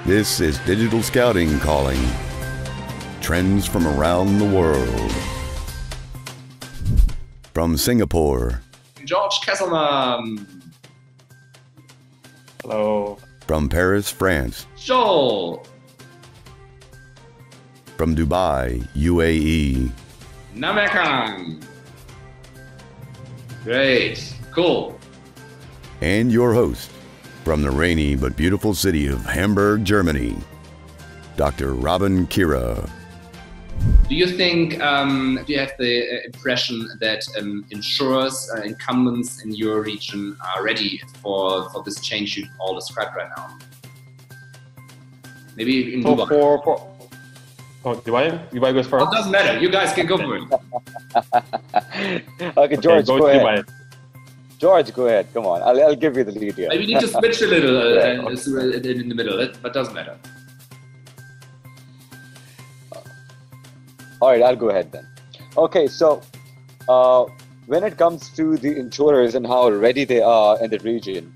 This is Digital Scouting calling. Trends from around the world. From Singapore. George Kesselman. Hello. From Paris, France. Joel. From Dubai, UAE. Namekan. Great. Cool. And your host, from the rainy but beautiful city of Hamburg, Germany, Dr. Robin Kiera. Do you think, do you have the impression that insurers, incumbents in your region are ready for this change you all described right now? Maybe in Dubai. Dubai goes first? It doesn't matter. You guys can go for it. Okay, George, go ahead. Dubai. George, go ahead. Come on. I'll give you the lead here. Maybe you need to switch a little in the middle, but doesn't matter. All right, I'll go ahead then. Okay, so when it comes to the insurers and how ready they are in the region,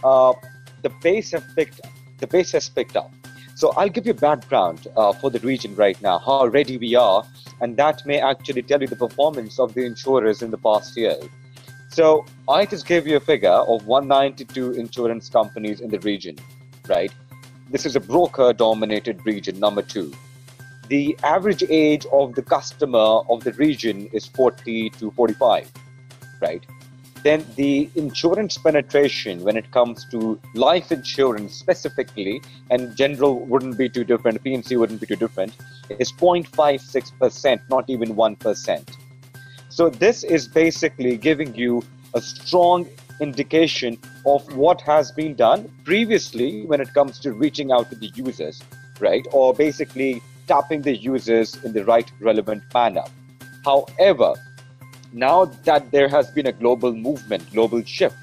the pace has picked up. So I'll give you background for the region right now, how ready we are, and that may actually tell you the performance of the insurers in the past year. So I just gave you a figure of 192 insurance companies in the region, right? This is a broker-dominated region, number 2. The average age of the customer of the region is 40 to 45, right? Then the insurance penetration when it comes to life insurance specifically, and general wouldn't be too different, P&C wouldn't be too different, is 0.56%, not even 1%. So this is basically giving you a strong indication of what has been done previously when it comes to reaching out to the users, right? Or basically tapping the users in the right relevant manner. However, now that there has been a global movement, global shift,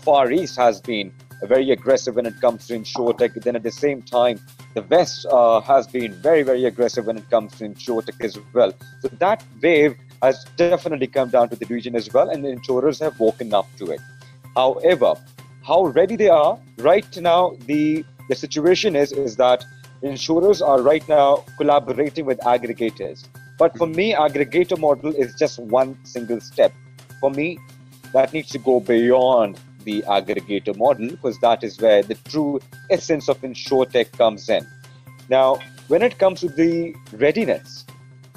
Far East has been very aggressive when it comes to InsurTech. Then at the same time, the West has been very, very aggressive when it comes to InsurTech as well. So that wave has definitely come down to the region as well, and the insurers have woken up to it. However, how ready they are right now, the situation is that insurers are right now collaborating with aggregators. But for me, aggregator model is just one single step. For me, that needs to go beyond the aggregator model, because that is where the true essence of InsurTech comes in. Now, when it comes to the readiness,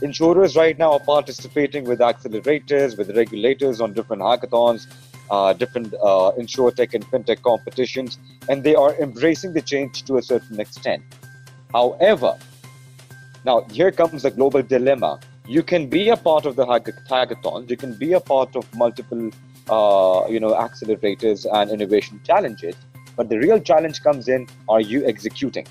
insurers right now are participating with accelerators, with regulators on different hackathons, different InsurTech and FinTech competitions, and they are embracing the change to a certain extent. However, now here comes the global dilemma. You can be a part of the hackathons, you can be a part of multiple accelerators and innovation challenges, but the real challenge comes in, are you executing?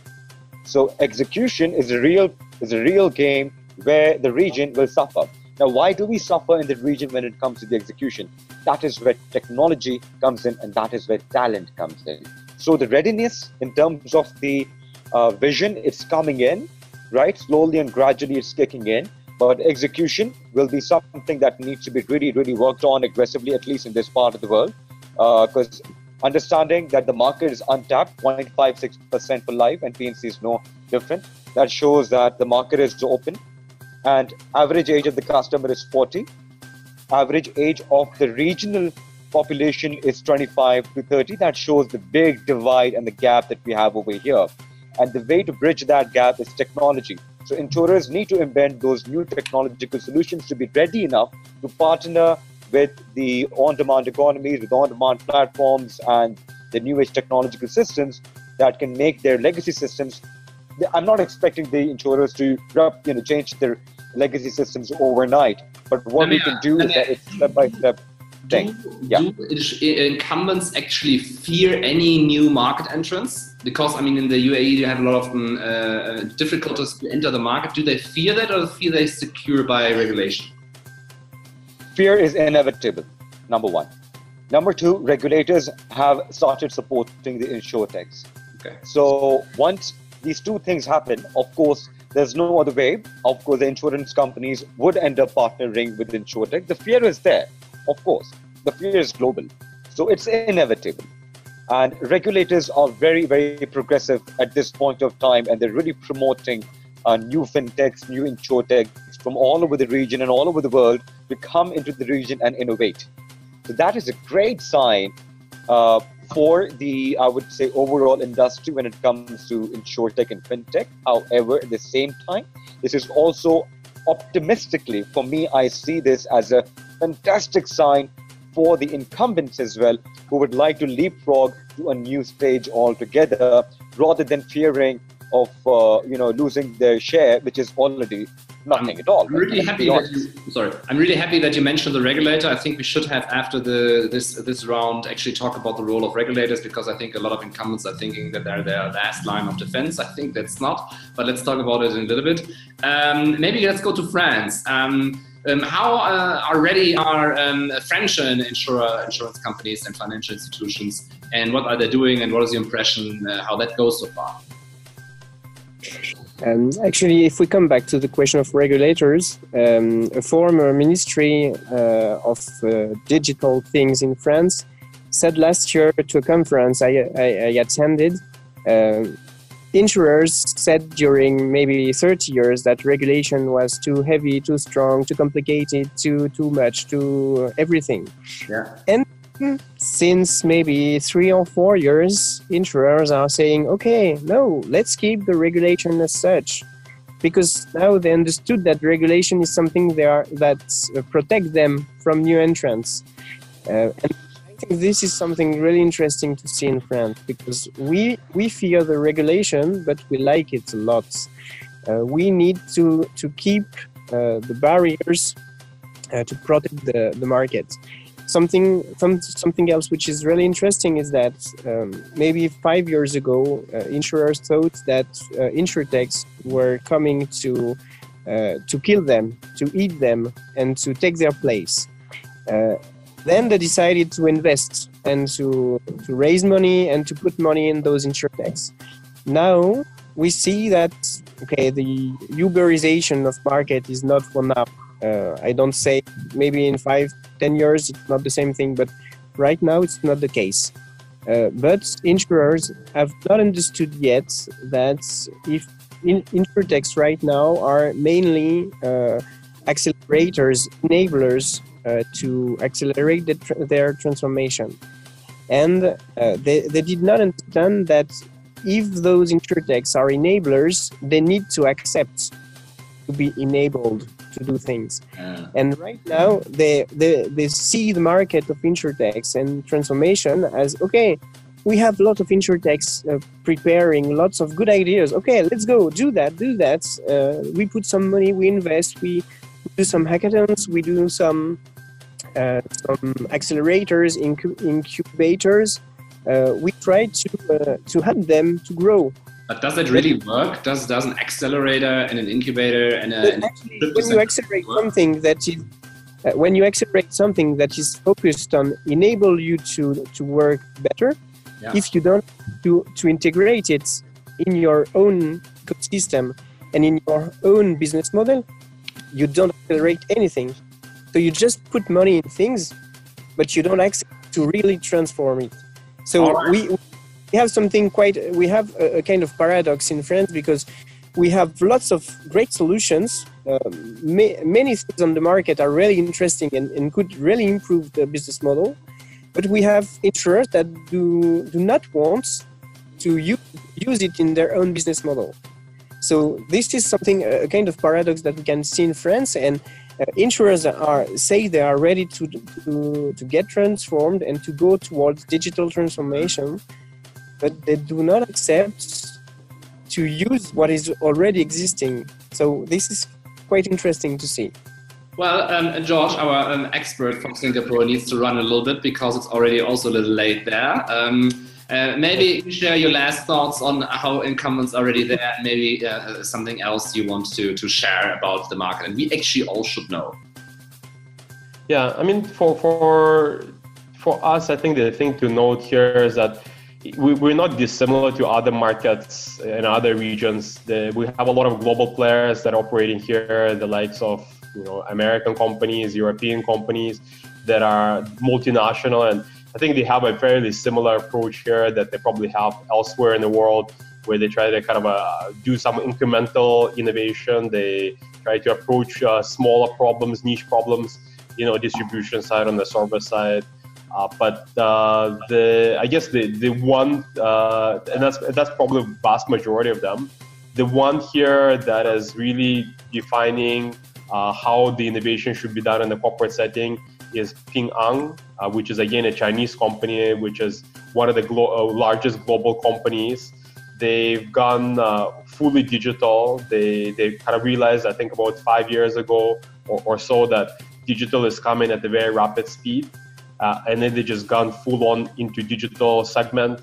So execution is a real game where the region will suffer. Now, why do we suffer in the region when it comes to the execution? That is where technology comes in, and that is where talent comes in. So the readiness in terms of the vision, it's coming in, right? Slowly and gradually it's kicking in, but execution will be something that needs to be really, really worked on aggressively, at least in this part of the world, because understanding that the market is untapped, 0.56% for life, and P&C is no different. That shows that the market is open, and average age of the customer is 40. Average age of the regional population is 25 to 30. That shows the big divide and the gap that we have over here. And the way to bridge that gap is technology. So insurers need to embed those new technological solutions to be ready enough to partner with the on-demand economies, with on-demand platforms, and the new age technological systems that can make their legacy systems. I'm not expecting the insurers to change their legacy systems overnight, but what we can do is that it's step-by-step thing. Do incumbents actually fear any new market entrants? Because, I mean, in the UAE, you have a lot of difficulties to enter the market. Do they fear that, or feel they secure by regulation? Fear is inevitable, number one. Number two, regulators have started supporting the InsurTechs. Okay. So once these two things happen, of course, there's no other way. Of course, the insurance companies would end up partnering with InsurTech. The fear is there, of course. The fear is global. So it's inevitable. And regulators are very, very progressive at this point of time, and they're really promoting new fintechs, new insurtechs from all over the region and all over the world to come into the region and innovate. So that is a great sign for the, I would say, overall industry when it comes to insurtech and fintech. However, at the same time, this is also optimistically, for me, I see this as a fantastic sign for the incumbents as well, who would like to leapfrog to a new stage altogether, rather than fearing of losing their share, which is already nothing at all. I'm really happy that you mentioned the regulator. I think we should have, after this round, actually talk about the role of regulators, because I think a lot of incumbents are thinking that they're their last line of defense. I think that's not, but let's talk about it in a little bit. Maybe let's go to France. How ready are French insurance companies and financial institutions, and what are they doing, and what is your impression how that goes so far? Actually, if we come back to the question of regulators, a former Ministry of Digital Things in France said last year to a conference I attended, insurers said during maybe 30 years that regulation was too heavy, too strong, too complicated, too much, too everything. Yeah. And since maybe 3 or 4 years, insurers are saying, okay, no, let's keep the regulation as such, because now they understood that regulation is something that protects them from new entrants. And I think this is something really interesting to see in France, because we fear the regulation, but we like it a lot. We need to keep the barriers to protect the market. Something else which is really interesting is that maybe 5 years ago, insurers thought that insurtechs were coming to kill them, to eat them, and to take their place. Then they decided to invest and to raise money and to put money in those insurtechs. Now we see that, okay, the Uberization of market is not for now. I don't say maybe in 5-10 years it's not the same thing, but right now it's not the case. But insurers have not understood yet that if insurtechs right now are mainly accelerators, enablers to accelerate their transformation. And they did not understand that if those insurtechs are enablers, they need to accept to be enabled to do things. And right now they see the market of insurtechs and transformation as, okay, we have a lot of insurtechs preparing lots of good ideas. Okay, let's go do that. We put some money, we invest, we do some hackathons, we do some accelerators, incubators. We try to help them to grow. But does it really work? Does an accelerator and an incubator and actually, when you accelerate something that is focused on enable you to work better, yeah. If you don't to integrate it in your own ecosystem and in your own business model, you don't accelerate anything. So you just put money in things, but you don't accept to really transform it. So we have we have a kind of paradox in France, because we have lots of great solutions. Many things on the market are really interesting and could really improve the business model. But we have insurers that do not want to use it in their own business model. So this is a kind of paradox that we can see in France, and insurers say they are ready to get transformed and to go towards digital transformation, but they do not accept to use what is already existing. So this is quite interesting to see. Well, George, our expert from Singapore, needs to run a little bit because it's already also a little late there. Maybe share your last thoughts on how incumbents are already there, and maybe something else you want to share about the market, and we actually all should know. Yeah, I mean, for us, I think the thing to note here is that we're not dissimilar to other markets in other regions. We have a lot of global players that are operating here, the likes of American companies, European companies that are multinational, and I think they have a fairly similar approach here that they probably have elsewhere in the world, where they try to kind of do some incremental innovation. They try to approach smaller problems, niche problems, distribution side, on the server side. But I guess the one, and that's probably the vast majority of them. The one here that is really defining how the innovation should be done in the corporate setting is Ping An, which is again a Chinese company, which is one of the largest global companies. They've gone fully digital. They kind of realized, I think about 5 years ago or so, that digital is coming at a very rapid speed. And then they just gone full on into digital segment.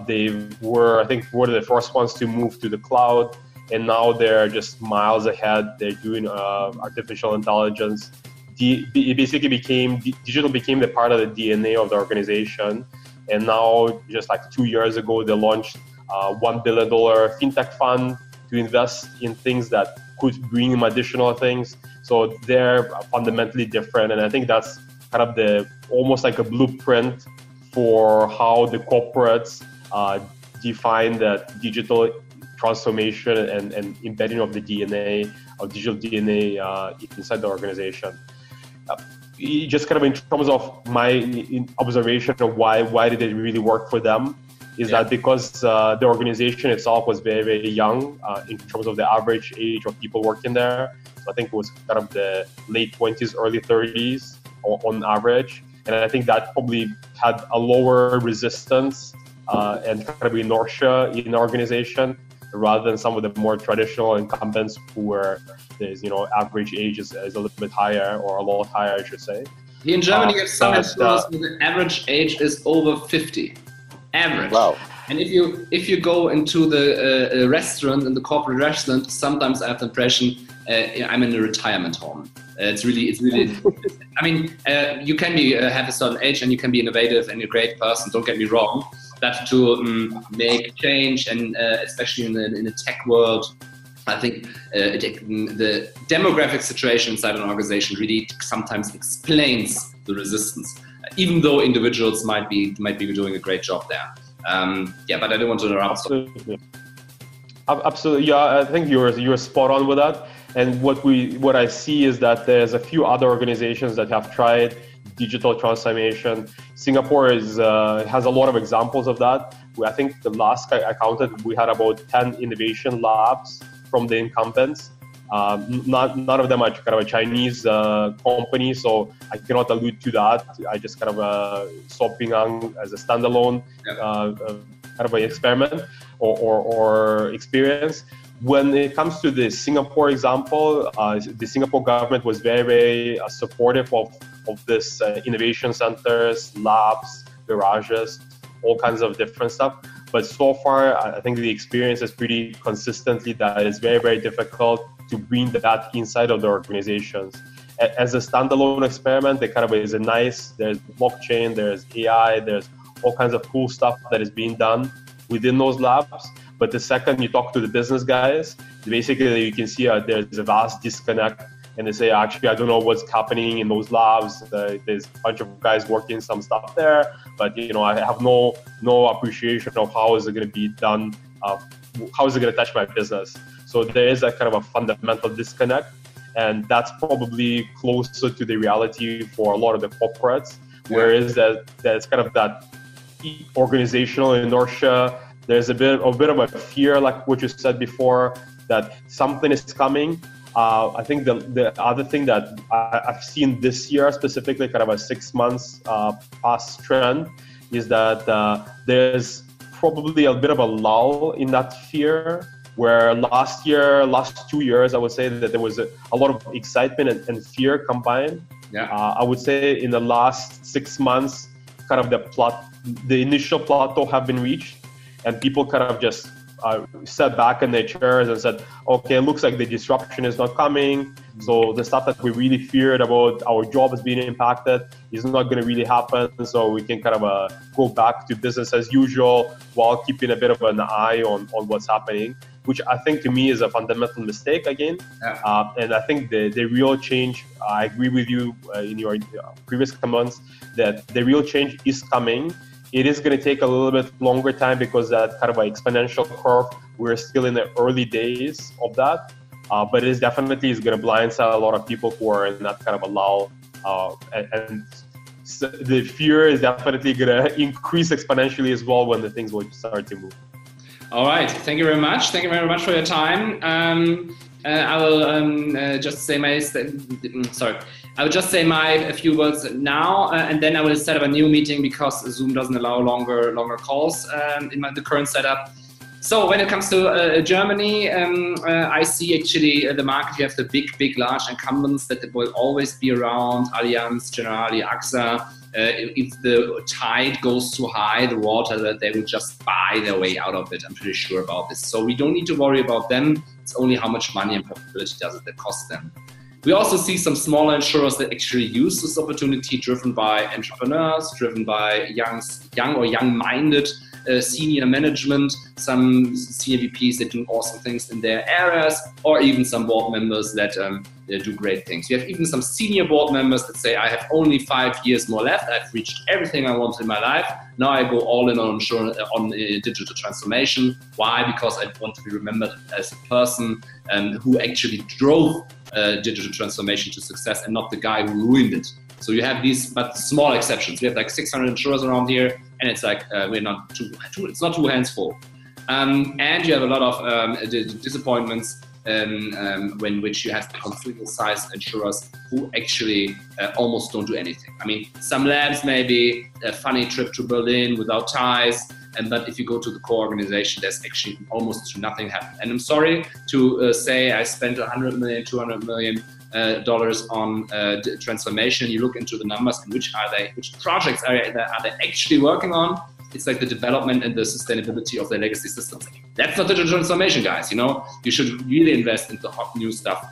They were, I think, one of the first ones to move to the cloud. And now they're just miles ahead. They're doing artificial intelligence. Digital became the part of the DNA of the organization. And now, just like 2 years ago, they launched $1 billion fintech fund to invest in things that could bring them additional things. So they're fundamentally different. And I think that's kind of almost like a blueprint for how the corporates define that digital transformation and embedding of the DNA, of digital DNA inside the organization. Just kind of in terms of my observation of why did it really work for them, is that because the organization itself was very, very young in terms of the average age of people working there. So I think it was kind of the late 20s, early 30s on average. And I think that probably had a lower resistance and kind of inertia in the organization, rather than some of the more traditional incumbents who were, average age is a little bit higher, or a lot higher, I should say. Here in Germany, you have some insurers where the average age is over 50. Average. Wow. And if you go into the restaurant, in the corporate restaurant, sometimes I have the impression I'm in a retirement home. It's really. I mean, you can have a certain age and you can be innovative and a great person. Don't get me wrong. But to make change, and especially in the tech world, I think the demographic situation inside an organization really sometimes explains the resistance, even though individuals might be doing a great job there. But I don't want to interrupt. Absolutely, yeah. I think you're spot on with that. And what I see is that there's a few other organizations that have tried digital transformation. Singapore has a lot of examples of that. I think the last I counted, we had about 10 innovation labs from the incumbents. None of them are kind of a Chinese company, so I cannot allude to that. I just kind of saw Ping An as a standalone kind of an experiment or experience. When it comes to the Singapore example, the Singapore government was very, very supportive of this innovation centers, labs, garages, all kinds of different stuff. But so far, I think the experience is pretty consistently that it's very, very difficult to bring that inside of the organizations. As a standalone experiment, it kind of is there's blockchain, there's AI, there's all kinds of cool stuff that is being done within those labs. But the second you talk to the business guys, basically you can see there's a vast disconnect, and they say, actually, I don't know what's happening in those labs. There's a bunch of guys working some stuff there, but I have no appreciation of how is it going to be done, how is it going to touch my business. So there is a kind of a fundamental disconnect, and that's probably closer to the reality for a lot of the corporates, whereas there's kind of that organizational inertia. There's a bit of a fear, like what you said before, that something is coming. I think the other thing that I've seen this year, specifically kind of a 6 months past trend, is that there's probably a bit of a lull in that fear, where last 2 years, I would say that there was a lot of excitement and fear combined. I would say in the last 6 months, kind of the initial plateau have been reached, and people kind of just sat back in their chairs and said, okay, it looks like the disruption is not coming. So the stuff that we really feared about our jobs being impacted is not going to really happen. So we can kind of go back to business as usual while keeping a bit of an eye on what's happening. which I think to me is a fundamental mistake again. And I think the real change, I agree with you in your previous comments, that the real change is coming. It is going to take a little bit longer time because that kind of an exponential curve, we're still in the early days of that. But it is definitely is going to blindside a lot of people who are in that kind of a lull. And so the fear is definitely going to increase exponentially as well when the things will start to move. All right. Thank you very much. Thank you very much for your time. I will just say I will just say a few words now, and then I will set up a new meeting because Zoom doesn't allow longer calls in the current setup. So when it comes to Germany, I see actually the market. You have the big, large incumbents that will always be around: Allianz, Generali, AXA. If the tide goes too high, the water, that they will just buy their way out of it. I'm pretty sure about this. So we don't need to worry about them. It's only how much money and profitability does it that cost them. We also see some smaller insurers that actually use this opportunity, driven by entrepreneurs, driven by young or young-minded senior management, some senior VPs that do awesome things in their areas, or even some board members that do great things. We have even some senior board members that say, I have only 5 years more left. I've reached everything I want in my life. Now I go all in on digital transformation. Why? Because I want to be remembered as a person who actually drove digital transformation to success and not the guy who ruined it. So you have these, but small exceptions. We have like 600 insurers around here, and it's like it's not too hands full. And you have a lot of disappointments when which you have consumer-sized insurers who actually almost don't do anything. I mean, some labs maybe a funny trip to Berlin without ties, but if you go to the core organization, there's actually almost nothing happening. And I'm sorry to say I spent $100 million, $200 million on transformation. You look into the numbers and which projects are they actually working on? It's like the development and the sustainability of their legacy systems. That's not digital transformation, guys. You know, you should really invest into hot new stuff.